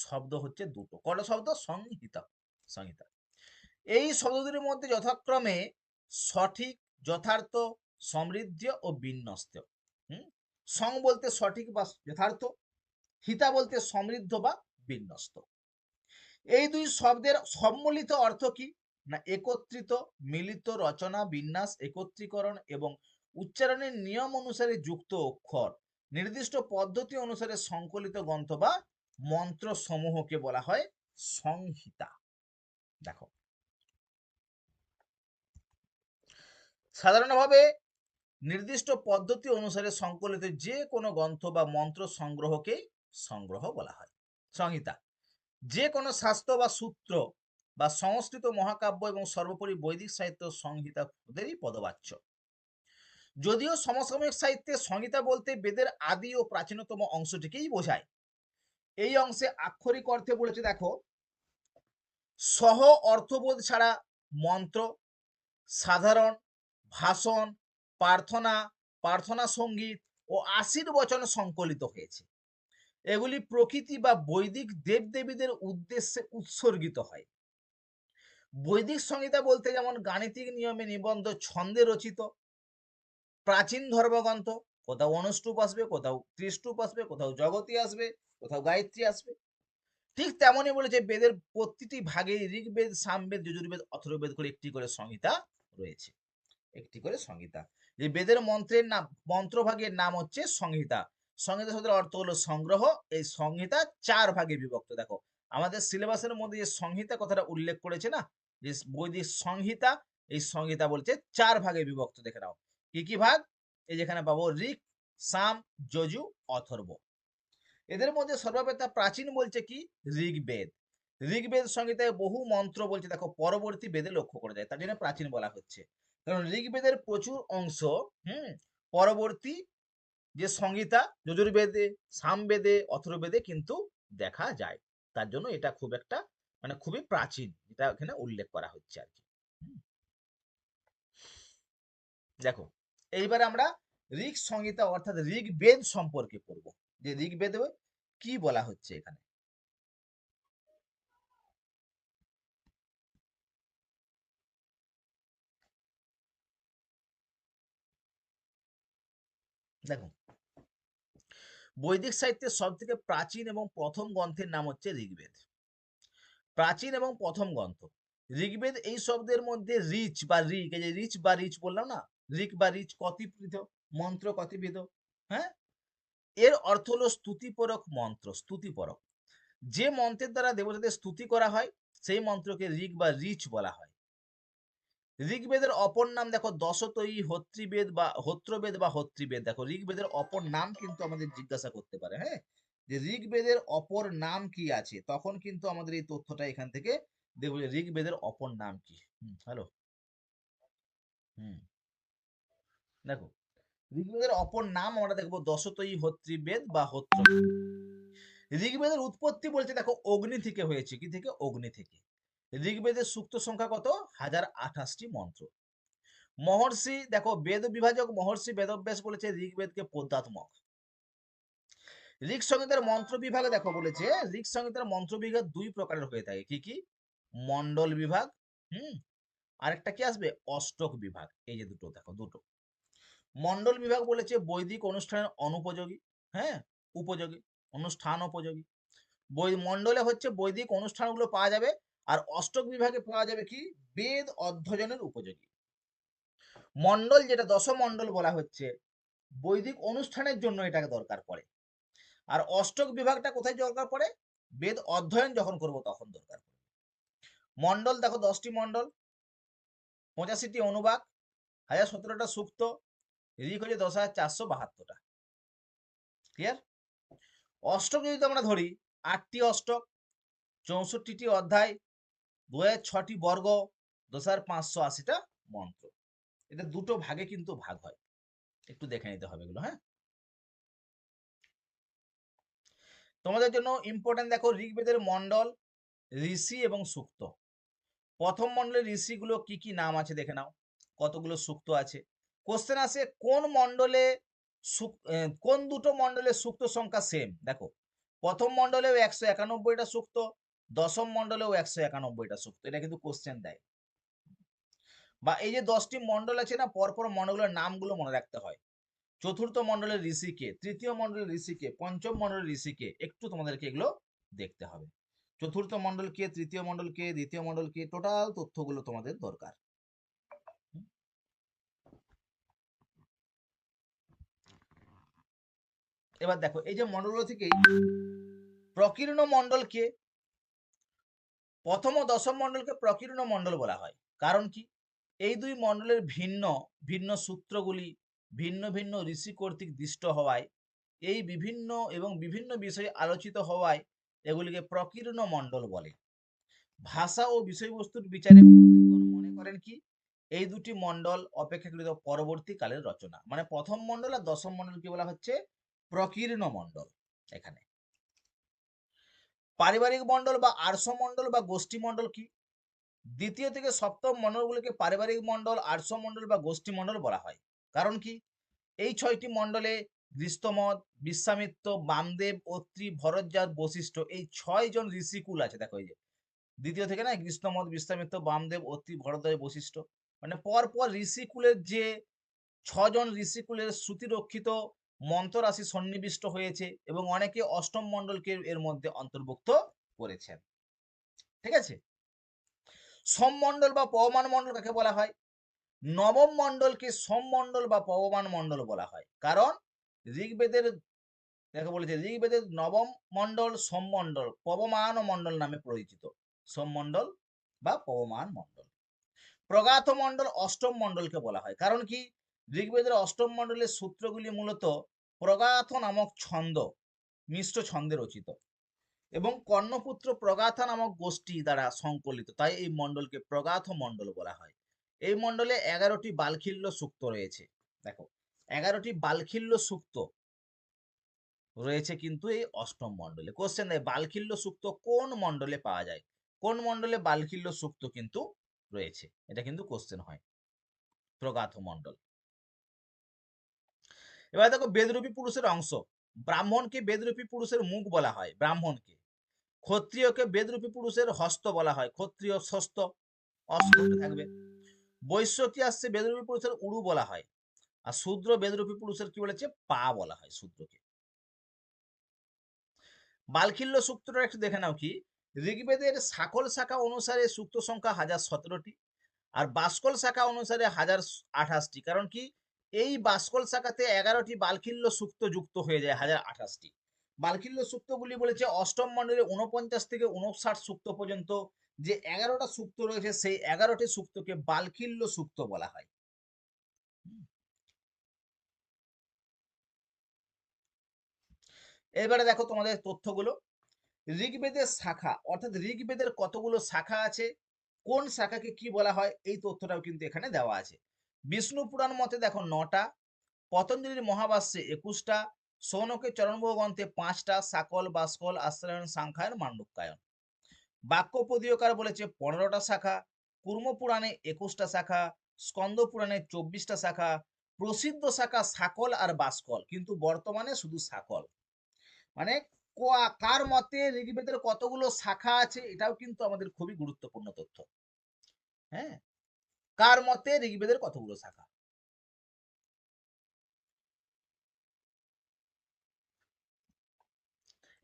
শব্দ হচ্ছে দুটো, কটা শব্দ, সংহিতা, সংহিতা। এই শব্দগুলির মধ্যে যথাক্রমে সঠিক, যথার্থ, সমৃদ্ধ ও বিন্যস্ত। সং বলতে সঠিক বা যথার্থ, হিতা বলতে সমৃদ্ধ বা বিন্যস্ত। এই দুই শব্দের সম্মিলিত অর্থ কি না, একত্রিত, মিলিত, রচনা, বিন্যাস, একত্রীকরণ এবং উচ্চারণের নিয়ম অনুসারে যুক্ত অক্ষর, নির্দিষ্ট পদ্ধতি অনুসারে সংকলিত গ্রন্থ বা মন্ত্র সমূহকে বলা হয় সংহিতা। দেখো সাধারণভাবে নির্দিষ্ট পদ্ধতি অনুসারে সংকলিত যে কোনো গ্রন্থ বা মন্ত্র সংগ্রহকে সংগ্রহ বলা হয় সংহিতা। যে কোনো শাস্ত্র বা সূত্র বা সংস্কৃত মহাকাব্য এবং সর্বোপরি বৈদিক সাহিত্য সংহিতাদেরই পদবাচ্য। যদিও সমসাময়িক সাহিত্যে সংহিতা বলতে বেদের আদি ও প্রাচীনতম অংশটিকেই বোঝায়। এই অংশে আক্ষরিক অর্থে বলেছে দেখো, সহ অর্থবোধ ছাড়া মন্ত্র, সাধারণ ভাষণ, প্রার্থনা, প্রার্থনা সঙ্গীত ও আশীর্বচন সংকলিত হয়েছে। এগুলি প্রকৃতি বা বৈদিক দেবদেবীদের উদ্দেশ্যে উৎসর্গিত হয়। বৈদিক সংহিতা বলতে যেমন গাণিতিক নিয়মে নিবন্ধ, ছন্দে রচিত প্রাচীন ধর্মগ্রন্থ, কোথাও অনুষ্টুপ আসবে, কোথাও ত্রিষ্টুপ আসবে, কোথাও জগতী আসবে, কোথাও গায়ত্রী আসবে। ঠিক তেমনই বলেছে বেদের প্রতিটি ভাগে ঋগ্বেদ, সামবেদ, যজুর্বেদ, অথর্ববেদ করে একটি করে সংহিতা রয়েছে, একটি করে সংহিতা। যে বেদের মন্ত্রের নাম, মন্ত্রভাগের নাম হচ্ছে সংহিতা। সংহিতা শব্দের অর্থ হলো সংগ্রহ। এই সংহিতা 4 ভাগে বিভক্ত। দেখো আমাদের সিলেবাসের মধ্যে যে সংহিতা কথাটা উল্লেখ করেছে না, যে বৈদিক সংহিতা, এই সংহিতা বলছে 4 ভাগে বিভক্ত। দেখে নাও কি কি ভাগ, এই যেখানে পাবো ঋক, সাম, যজু, অথর্ব। এদের মধ্যে সর্বাপেক্ষা প্রাচীন বলছে কি, ঋগ্বেদ। ঋগ্বেদ সংহিতায় বহু মন্ত্র বলছে দেখো পরবর্তী বেদে লক্ষ্য করা যায়, তার জন্য প্রাচীন বলা হচ্ছে। কারণ ঋগ্বেদের প্রচুর অংশ পরবর্তী যে সংহিতা যজুর্বেদে, সামবেদে, অথর্ববেদে কিন্তু দেখা যায়। তার জন্য এটা খুব একটা মানে খুবই প্রাচীন, এটা এখানে উল্লেখ করা হচ্ছে আর কি। দেখো এইবার আমরা ঋক সংহিতা অর্থাৎ ঋগ্বেদ সম্পর্কে পড়ব, যে ঋগ্বেদ কি বলা হচ্ছে এখানে। দেখো বৈদিক সাহিত্যের সব থেকে প্রাচীন এবং প্রথম গ্রন্থের নাম হচ্ছে ঋগ্বেদ। প্রাচীন এবং প্রথম গ্রন্থ ঋগ্বেদ। এই শব্দের মধ্যে রিচ বা ঋক, এই যে রিচ বা রিচ বললাম না, ঋক বা রিচ কতিপৃথ, মন্ত্র কতিবিধ। হ্যাঁ, এর অর্থ হলো স্তুতিপরক মন্ত্র, স্তুতিপরক। যে মন্ত্রের দ্বারা দেবতাদের স্তুতি করা হয় সেই মন্ত্রকে ঋক বা রিচ বলা হয়। ঋগ্বেদের অপর নাম দেখো দশতয়ী, হত্রিবেদ বা হোত্রবেদ বা হত্রিবেদ। দেখো ঋগ্বেদের অপর নাম কিন্তু আমাদের জিজ্ঞাসা করতে পারে, হ্যাঁ, যে ঋগ্বেদের অপর নাম কি আছে, তখন কিন্তু আমাদের এই তথ্যটা এখান থেকে দেখবো যে ঋগ্বেদের অপর নাম কি। হ্যালো। হুম, দেখো ঋগ্বেদের অপর নাম আমরা দেখবো দশতয়ী, হত্রিবেদ বা হোত্রবেদ। ঋগ্বেদের উৎপত্তি বলছে দেখো অগ্নি থেকে হয়েছে, কি থেকে? অগ্নি থেকে। ঋগ্বেদের সূক্ত সংখ্যা কত? 1028টি মন্ত্র। মহর্ষি দেখো বেদ বিভাজক মহর্ষি বেদব্যাস বলেছে ঋগ্বেদকে পদ্যাত্মক। ঋক সংহিতার মন্ত্র বিভাগে দেখো বলেছে ঋক সংহিতার মন্ত্র বিভাগ দুই প্রকারের হয়ে থাকে, কি কি? মন্ডল বিভাগ, হুম, আরেকটা কি আসবে? অষ্টক বিভাগ। এই যে দুটো দেখো, দুটো। মন্ডল বিভাগ বলেছে বৈদিক অনুষ্ঠানের অনুপযোগী, হ্যাঁ, উপযোগী, অনুষ্ঠান উপযোগী। মন্ডলে হচ্ছে বৈদিক অনুষ্ঠানগুলো পাওয়া যাবে, আর অষ্টক বিভাগে পাওয়া যাবে কি? বেদ অধ্যয়নের উপযোগী। মন্ডল যেটা দশমন্ডল বলা হচ্ছে, বৈদিক অনুষ্ঠানের জন্য এটাকে দরকার পড়ে। আর অষ্টক বিভাগটা কোথায় দরকার পড়ে? বেদ অধ্যয়ন যখন করব তখন দরকার পড়ে। মন্ডল দেখো 10টি মন্ডল, 85টি অনুবাদ, 1017টা সূক্ত, ঋক হচ্ছে 10,472টা। ক্লিয়ার? অষ্টক যদি আমরা ধরি 8টি অষ্টক, 64টি অধ্যায়, 2006টি বর্গ, 2580টা মন্ত্র। এটা দুটো ভাগে কিন্তু ভাগ হয়, একটু দেখে নিতে হবে এগুলো। হ্যাঁ, তোমাদের জন্য ইম্পর্টেন্ট দেখো ঋগ্বেদের মন্ডল, ঋষি এবং সূক্ত। প্রথম মন্ডলের ঋষিগুলো কি কি নাম আছে দেখে নাও, কতগুলো সূক্ত আছে। কোশ্চেন আসে কোন মন্ডলে কোন দুটো মন্ডলের সূক্ত সংখ্যা সেম। দেখো প্রথম মন্ডলেও 191টা সূক্ত, দশম মন্ডলেও 191টা সূক্ত, এটা কিন্তু কোশ্চেন দেয়। বা এই যে 10টি মন্ডল আছে না, পরপর মন্ডলের নামগুলো মনে রাখতে হয়। চতুর্থ মন্ডলের ঋষিকে, তৃতীয় মন্ডলের ঋষিকে, পঞ্চম মন্ডলের ঋষিকে, একটু তোমাদেরকে এগুলো দেখতে হবে। চতুর্থ মন্ডল কে, তৃতীয় মন্ডল কে, দ্বিতীয় মন্ডল কে, টোটাল তথ্যগুলো তোমাদের দরকার। এবার দেখো এই যে মন্ডলগুলো থেকে প্রকীর্ণ মন্ডল কে, প্রথম ও দশম মন্ডলকে প্রকীর্ণ মন্ডল বলা হয়। কারণ কি? এই দুই মন্ডলের ভিন্ন ভিন্ন সূত্রগুলি ভিন্ন ভিন্ন ঋষি কর্তৃক দৃষ্ট হওয়ায়, এই বিভিন্ন এবং বিভিন্ন বিষয়ে আলোচিত হওয়ায় এগুলিকে প্রকীর্ণ মন্ডল বলে। ভাষা ও বিষয়বস্তুর বিচারে পণ্ডিতগণ মনে করেন কি এই দুটি মন্ডল অপেক্ষাকৃত পরবর্তী কালের রচনা। মানে প্রথম মন্ডল আর দশম মন্ডলকে বলা হচ্ছে প্রকীর্ণ মন্ডল। এখানে পারিবারিক মন্ডল বা আর্ষ মন্ডল বা গোষ্ঠী মন্ডল কি? দ্বিতীয় থেকে সপ্তম মন্ডলগুলিকে পারিবারিক মন্ডল, আর্ষ মন্ডল বা গোষ্ঠী মন্ডল বলা হয়। কারণ কি? এই 6টি মন্ডলে গৃহস্থমত, বিশ্বামিত্র, বামদেব, অত্রি, ভরদ্বাজ, বশিষ্ঠ, এই 6 জন ঋষিকুল আছে। দেখো এই যে দ্বিতীয় থেকে না, গৃহস্থমত, বিশ্বামিত্র, বামদেব, অত্রি, ভরদ্বাজ, বশিষ্ঠ, মানে পরপর ঋষিকুলের যে 6জন ঋষিকুলের শ্রুতিরক্ষিত মন্ত্ররাশি সন্নিবিষ্ট হয়েছে, এবং অনেকে অষ্টম মন্ডলকে এর মধ্যে অন্তর্ভুক্ত করেছেন। ঠিক আছে? সোমমন্ডল বা পবমান মন্ডল কাকে বলা হয়? নবম মন্ডলকে সোমমন্ডল বা পবমান মন্ডল বলা হয়। কারণ ঋগ্বেদের দেখো বলেছে ঋগ্বেদের নবম মন্ডল সোমমন্ডল পবমান মন্ডল নামে পরিচিত। সোমমন্ডল বা পবমান মন্ডল। প্রগাথ মন্ডল অষ্টম মন্ডলকে বলা হয়। কারণ কি? ঋগ্বেদের অষ্টম মন্ডলের সূত্রগুলি মূলত প্রগাথ নামক ছন্দ, মিশ্র ছন্দে রচিত, এবং কর্ণপুত্র প্রগাথা নামক গোষ্ঠী দ্বারা সংকলিত, তাই এই মন্ডলকে প্রগাথ মন্ডল বলা হয়। এই মন্ডলে 11টি বালখিল্য সূক্ত রয়েছে। দেখো 11টি বালখিল্য সূক্ত রয়েছে কিন্তু এই অষ্টম মণ্ডলে। কোশ্চেন দেয় বালখিল্য সূক্ত কোন মণ্ডলে পাওয়া যায়, কোন মণ্ডলে বালখিল্য সূক্ত কিন্তু রয়েছে, এটা কিন্তু কোশ্চেন হয়। প্রগাথ মণ্ডল। এবার দেখো বেদরূপী পুরুষের অংশ, ব্রাহ্মণকে বেদরূপী পুরুষের মুখ বলা হয়, ব্রাহ্মণকে। ক্ষত্রিয়কে বেদরূপী পুরুষের হস্ত বলা হয়, ক্ষত্রিয় ষষ্ঠ, অস্ত থাকবে। বৈশ্য কি আসছে, বেদরূপী পুরুষের উরু বলা হয়, আর শূদ্র বেদরূপী পুরুষের কি বলেছে, পা বলা হয় শূদ্রকে। বালখিল্য সূক্তটা একটু দেখে নাও কি, ঋগ্বেদের সাকল শাখা অনুসারে সূক্ত সংখ্যা 1017টি, আর বাসকল শাখা অনুসারে 1028টি। কারণ কি, এই বাসকল শাখাতে 11টি বালখিল্য সূক্ত যুক্ত হয়ে যায় 1028টি। বালখিল্য সূক্তগুলি বলেছে অষ্টম মণ্ডলে 49 থেকে 59 সূক্ত পর্যন্ত যে 11টা সূক্ত রয়েছে, সেই 11টি সূক্তকে বালখিল্য সূক্ত বলা হয়। এবারে দেখো তোমাদের তথ্যগুলো, ঋগ্বেদের শাখা, অর্থাৎ ঋগ্বেদের কতগুলো শাখা আছে, কোন শাখাকে কি বলা হয়, এই তথ্যটাও কিন্তু এখানে দেওয়া আছে। বিষ্ণু পুরাণ মতে দেখো 9টা, পতঞ্জলির মহাভাষ্যে 21টা, সৌনকের চরণবহ গ্রন্থে 5টা, সাকল, বাসকল, আশ্রয়ণ, সাংখ্যায়ন, মান্ডুক্যায়ন। বাক্যপদীয়কার বলেছে 15টা শাখা, কুর্ম পুরাণে 21টা শাখা, স্কন্দ পুরাণে 24টা শাখা। প্রসিদ্ধ শাখা সাকল আর বাসকল, কিন্তু বর্তমানে শুধু সাকল। মানে কার মতে ঋগ্বেদের কতগুলো শাখা আছে, এটাও কিন্তু আমাদের খুবই গুরুত্বপূর্ণ তথ্য। হ্যাঁ, কার মতে ঋগ্বেদের কতগুলো শাখা।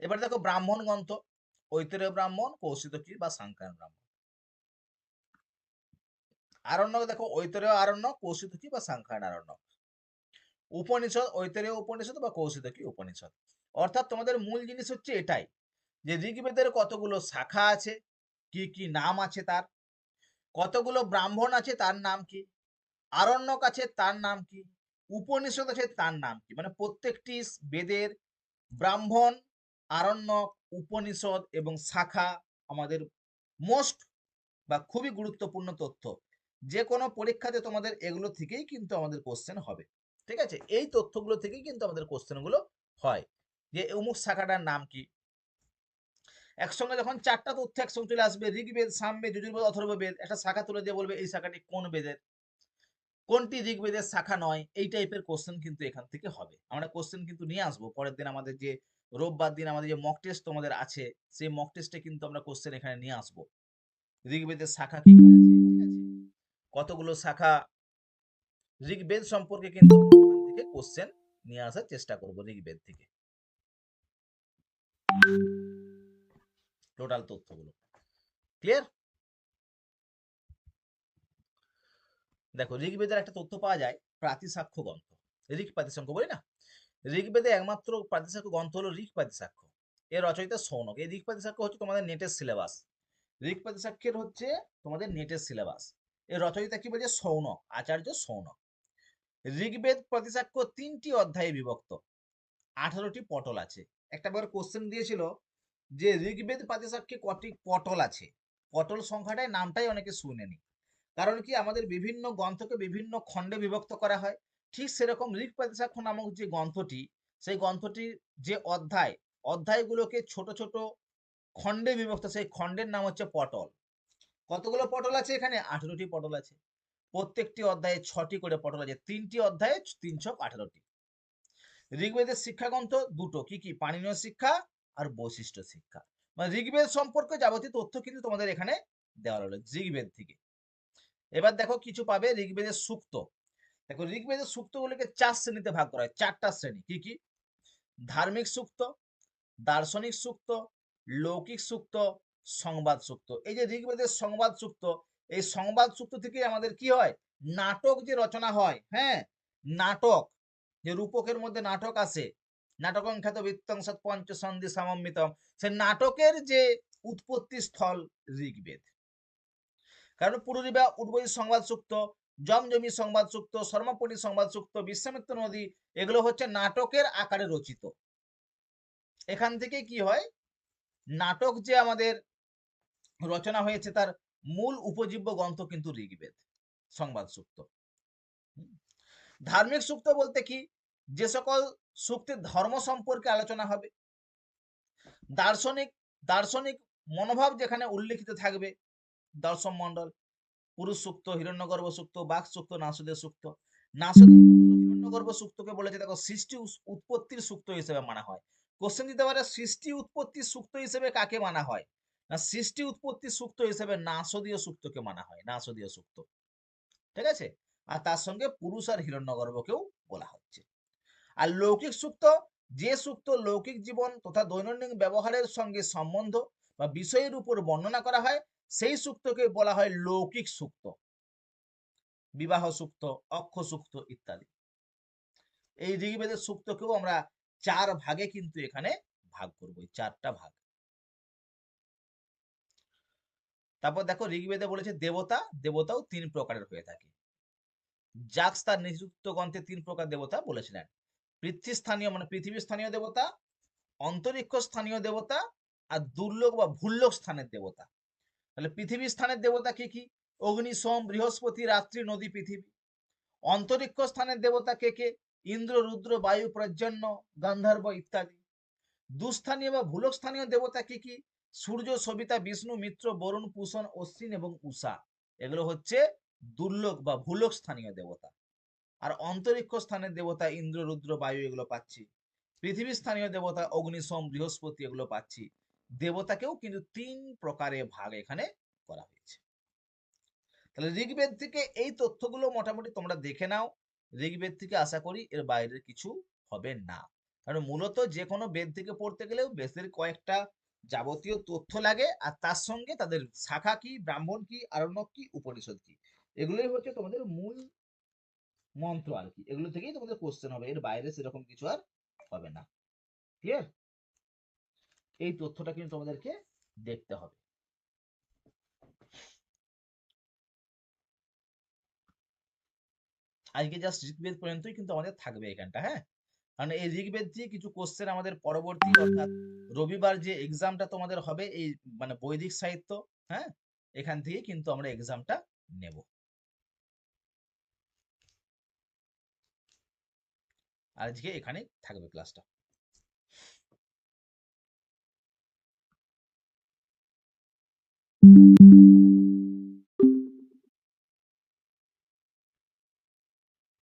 এবার দেখো ব্রাহ্মণ গ্রন্থ, ঐতরেয় ব্রাহ্মণ, কৌশিতকী বা সাংখ্যায়ন ব্রাহ্মণ। আরণ্যক দেখো ঐতরেয় আরণ্যক, কৌশিতকী বা সাংখ্যায়ন আরণ্যক। উপনিষদ, ঐতরেয় উপনিষদ বা কৌশিতকী উপনিষদ। অর্থাৎ তোমাদের মূল জিনিস হচ্ছে এটাই, যে ঋগ্বেদের কতগুলো শাখা আছে, কি কি নাম আছে তার, কতগুলো ব্রাহ্মণ আছে তার নাম কি, আরণ্যক আছে তার নাম কি, উপনিষদ আছে তার নাম কি। মানে প্রত্যেকটি বেদের ব্রাহ্মণ, আরণ্যক, উপনিষদ এবং শাখা আমাদের মোস্ট বা খুবই গুরুত্বপূর্ণ তথ্য। যে কোনো পরীক্ষাতে তোমাদের এগুলো থেকেই কিন্তু আমাদের কোশ্চেন হবে। ঠিক আছে, এই তথ্যগুলো থেকেই কিন্তু আমাদের কোশ্চেনগুলো হয়, যে অমুক শাখাটার নাম কি। একসঙ্গে যখন 4টা তথ্য একসঙ্গে চলে আসবে, ঋগ্বেদ, সামবেদ, যজুর্বেদ, অথর্ববেদ, একটা শাখা তুলে দিয়ে বলবে এই শাখাটি কোন বেদের, কোনটি ঋগ্বেদের শাখা নয়, এই টাইপের কোশ্চেন কিন্তু এখান থেকে হবে। আমরা কোশ্চেন কিন্তু নিয়ে আসবো পরের দিন, আমাদের যে রোববার দিন আমাদের যে মক টেস্ট তোমাদের আছে, সেই মক টেস্টে কিন্তু আমরা কোশ্চেন এখানে নিয়ে আসবো। ঋগ্বেদের শাখা কি কি আছে, ঠিক আছে, কতগুলো শাখা, ঋগ্বেদ সম্পর্কে কিন্তু ওখান থেকে কোশ্চেন নিয়ে আসার চেষ্টা করব ঋগ্বেদ থেকে, টোটাল তথ্যগুলো। ক্লিয়ার? দেখো ঋগ্বেদের একটা তথ্য পাওয়া যায়, প্রাতিসাক্ষ্য গ্রন্থ, ঋক প্রাতিসাক্ষ্য বলি না, ঋগ্বেদে একমাত্র প্রাতিসাক্ষ্য গ্রন্থ হলো ঋক প্রাতিসাক্ষ্য। এর রচয়িতা সৌনক। এই ঋক প্রাতিসাক্ষ্য হচ্ছে তোমাদের নেটের সিলেবাস, ঋক প্রাতিসাক্ষ্যের হচ্ছে তোমাদের নেটের সিলেবাস। এর রচয়িতা কি বলছে, সৌনক, আচার্য সৌনক। ঋগ্বেদ প্রাতিসাক্ষ্য 3টি অধ্যায়ে বিভক্ত, 18টি পটল আছে। একটা বার কোশ্চেন দিয়েছিল যে ঋগ্বেদ প্রাতিসাক্ষ্যে কটি পটল আছে, পটল সংখ্যাটাই নামটাই অনেকে শুনেনি। কারণ কি, আমাদের বিভিন্ন গ্রন্থকে বিভিন্ন খণ্ডে বিভক্ত করা হয়। ঠিক সেরকম ঋক প্রাতিসাক্ষ্য নামক যে গ্রন্থটি, সেই গ্রন্থটির যে অধ্যায়গুলোকে ছোট ছোট খণ্ডে বিভক্ত, সেই খণ্ডের নাম হচ্ছে পটল। কতগুলো পটল আছে এখানে, 18টি পটল আছে। প্রত্যেকটি অধ্যায়ে 6টি করে পটল আছে, 3টি অধ্যায়ে 318টি। ঋগ্বেদের শিক্ষাগ্রন্থ দুটো, কি কি, পাণিনীয় শিক্ষা আর বৈশিষ্ট্য শিক্ষা। মানে ঋগ্বেদ সম্পর্কে যাবতীয় তথ্য কিন্তু তোমাদের এখানে দেওয়া হলো ঋগ্বেদ থেকে। এবার দেখো কিছু পাবে ঋগ্বেদের সূক্ত। দেখো ঋগ্বেদের সূক্তগুলিকে 4 শ্রেণীতে ভাগ করা হয়, 4টা শ্রেণী, কি কি, ধার্মিক সূক্ত, দার্শনিক সূক্ত, লৌকিক সূক্ত, সংবাদ সূক্ত। এই যে ঋগ্বেদের সংবাদ সূক্ত, এই সংবাদ সূক্ত থেকে আমাদের কি হয়, নাটক যে রচনা হয়, হ্যাঁ, নাটক, যে রূপকের মধ্যে নাটক আসে, নাটকং খ্যাত বৃত্তংসৎ পঞ্চসন্ধি সমন্বিতম, সে নাটকের যে উৎপত্তি স্থল ঋগ্বেদ। কারণ পুরুলিবা উদ্বয়ী সংবাদ সূক্ত, জমজমি সংবাদ সূক্ত, শর্মাপণি সংবাদ সূক্ত, বিশ্বামিত্র নদী, এগুলো হচ্ছে নাটকের আকারে রচিত। এখান থেকে কি হয়, নাটক যে আমাদের রচনা হয়েছে তার মূল উপজীব্য গ্রন্থ কিন্তু ঋগ্বেদ সংবাদ সূক্ত। ধার্মিক সূক্ত বলতে কি, যে সকল সূক্তের ধর্ম সম্পর্কে আলোচনা হবে, দার্শনিক দার্শনিক মনোভাব যেখানে উল্লেখিত থাকবে, দর্শন মণ্ডল, পুরুষ সূক্ত, হিরণ্যগর্ভ সূক্ত, বাঘ সূক্ত, নাসুদের সূক্ত। নাসুদের হিরণ্যগর্ভ সূক্তকে বলেছে দেখো সৃষ্টি উৎপত্তির সূক্ত হিসেবে মানা হয়। কোশ্চেন দিতে পারে সৃষ্টি উৎপত্তির সূক্ত হিসেবে কাকে মানা হয়, না সৃষ্টি উৎপত্তির সূক্ত হিসেবে নাসদীয় সূক্তকে মানা হয়, নাসদীয় সূক্ত। ঠিক আছে, আর তার সঙ্গে পুরুষ আর হিরণ্যগর্ভকেও বলা হচ্ছে। আর লৌকিক সূক্ত, যে সূক্ত লৌকিক জীবন তথা দৈনন্দিন ব্যবহারের সঙ্গে সম্বন্ধ বা বিষয়ের উপর বর্ণনা করা হয়, সেই সূক্তকে বলা হয় লৌকিক সূক্ত। বিবাহ সূক্ত, অক্ষ সূক্ত ইত্যাদি। এই ঋগ্বেদের সূক্তকেও আমরা 4 ভাগে কিন্তু এখানে ভাগ করব, 4টা ভাগ। তারপর দেখো ঋগ্বেদে বলেছে দেবতা, দেবতাও 3 প্রকারের হয়ে থাকে। জাক্স তার নিযুক্ত গ্রন্থে 3 প্রকার দেবতা বলেছিলেন। পৃথ্বীস্থানীয় মানে পৃথিবীর স্থানীয় দেবতা, অন্তরিক্ষ স্থানীয় দেবতা, আর দুর্লোক বা ভূল্লোক স্থানের দেবতা। তাহলে পৃথিবীর স্থানের দেবতা কি কি? অগ্নি, সোম, বৃহস্পতি, রাত্রি, নদী, পৃথিবী। অন্তরিক্ষ স্থানের দেবতা কে কে? ইন্দ্র, রুদ্র, বায়ু, পর্জন্য, গান্ধর্ব ইত্যাদি। দুস্থানীয় বা ভূলোক স্থানীয় দেবতা কি কি? সূর্য, সবিতা, বিষ্ণু, মিত্র, বরুণ, পুষণ, অশ্বিন এবং উষা। এগুলো হচ্ছে দুর্লোক বা ভূলোক স্থানীয় দেবতা। আর অন্তরিক্ষ স্থানের দেবতা ইন্দ্র, রুদ্র, বায়ু এগুলো পাচ্ছি। পৃথিবীর স্থানীয় দেবতা অগ্নি, সোম, বৃহস্পতি এগুলো পাচ্ছি। দেবতাকেও কিন্তু 3 প্রকারে ভাগ এখানে করা হয়েছে। তাহলে ঋগ্বেদ থেকে এই তথ্যগুলো মোটামুটি তোমরা দেখে নাও। ঋগ্বেদ থেকে আশা করি এর বাইরে কিছু হবে না, কারণ মূলত যে কোনো বেদ থেকে পড়তে গেলেও বেদের কয়েকটা যাবতীয় তথ্য লাগে, আর তার সঙ্গে তাদের শাখা কি, ব্রাহ্মণ কি, আরণ্যক কি, উপনিষদ কি, এগুলোই হচ্ছে তোমাদের মূল মন্ত্র আর কি। এগুলো থেকেই তোমাদের কোশ্চেন হবে, এর বাইরে সেরকম কিছু আর হবে না। ক্লিয়ার? এই তথ্যটা কিন্তু তোমাদেরকে দেখতে হবে। আজকে জাস্ট ঋগ্বেদ পর্যন্তই কিন্তু আমাদের থাকবে এখানটা, হ্যাঁ, কারণ এই ঋগ্বেদ দিয়ে কিছু কোশ্চেন আমাদের পরবর্তী অর্থাৎ রবিবার যে এক্সামটা তোমাদের হবে এই মানে বৈদিক সাহিত্য, হ্যাঁ, এখান থেকে কিন্তু আমরা এক্সামটা নেব। আজকে এখানে থাকবে ক্লাসটা।